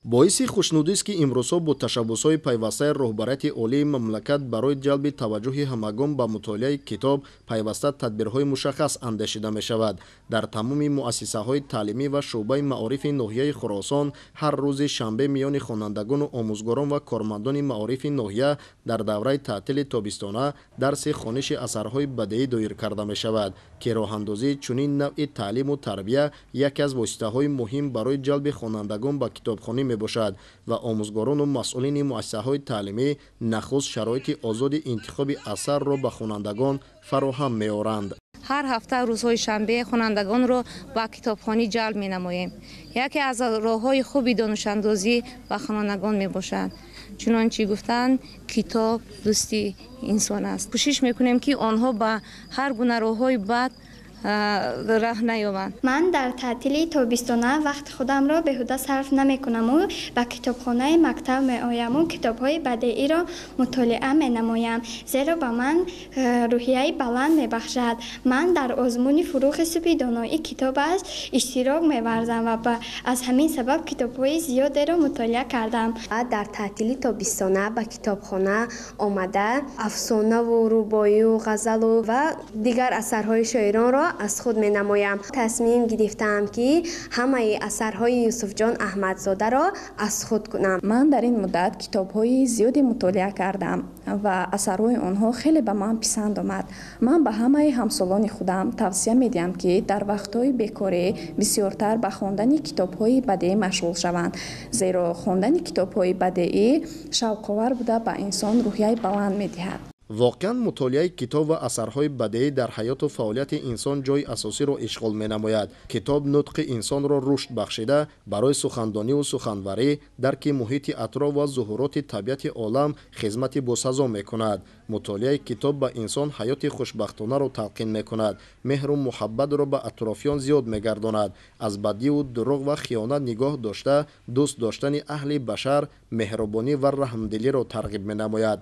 боиси хушнудист ки имрӯзҳо бо ташаббусҳои пайвастаи роҳбарияти олии мамлакат барои ҷалби таваҷҷӯҳи ҳамагон ба мутолиаи китоб пайваста тадбирҳои мушаххас андешида мешавад. Дар тамоми муассисаҳои таълимӣ ва шуъбаи маорифи ноҳияи Хӯросон ҳар рӯзи шанбе миёни хонандагону омӯзгорон ва кормандони маорифи ноҳия дар давраи таътили тобистона дарси хониши асарҳои бадеӣ доир карда мешавад, ки роҳандозии чунин навъи таълиму тарбия яке аз воситаҳои муҳим барои ҷалби хонандагон ба китобхонӣ мебошад ва омӯзгорону масъулини муассисаҳои таълимӣ нахуст шароити озоди интихоби асарро ба хонандагон фароҳам меоранд. ҳар ҳафта рӯзҳои шанбе хонандагонро ба китобхонӣ ҷалб менамоем. яке аз роҳҳои хуби донишандозӣ ба хонандагон мебошад. чунончи гуфтанд китоб дӯсти инсон аст. кӯшиш мекунем ки онҳо ба ҳар гуна роҳҳои бад раҳ наёбанд. ман дар таътили тобистона вақти худамро беҳуда сарф намекунаму ба китобхонаи мактаб меояму китобҳои бадеиро мутолиа менамоям, зеро ба ман рӯҳияи баланд мебахшад. ман дар озмуни фурӯғи субҳи донои китоб аст иштирок меварзам ва аз ҳамин сабаб китобҳои зиёдеро мутолиа кардам. дар таътили тобистона ба китобхона омада афсонаву рӯбоию ғазалу ва дигар асарҳои шоиронро аз худ менамоям. тасмим гирифтам ки ҳамаи асарҳои Юсуфҷон Аҳмадзодаро аз худ кунам. ман дар ин муддат китобҳои зиёде мутолиа кардам ва асарҳои онҳо хеле ба ман писанд омад. ман ба ҳамаи ҳамсолони худам тавсия медиҳам ки дар вақтҳои бекорӣ бисёртар ба хондани китобҳои бадеӣ машғул шаванд, зеро хондани китобҳои бадеӣ шавқовар буда ба инсон рӯҳияи баланд медиҳад. воқеан мутолиаи китоб ва асарҳои бадеӣ дар ҳаёту фаъолияти инсон ҷойи асосиро ишғол менамояд. китоб нутқи инсонро рушд бахшида барои сухандониву суханварӣ, дарки муҳити атроф ва зуҳуроти табиати олам хизмати босазо мекунад. мутолиаи китоб ба инсон ҳаёти хушбахтонаро талқин мекунад, меҳру муҳаббатро ба атрофиён зиёд мегардонад, аз бадиву дурӯғ ва хиёнат нигоҳ дошта дӯст доштани аҳли башар, меҳрубонӣ ва раҳмдилиро тарғиб менамояд.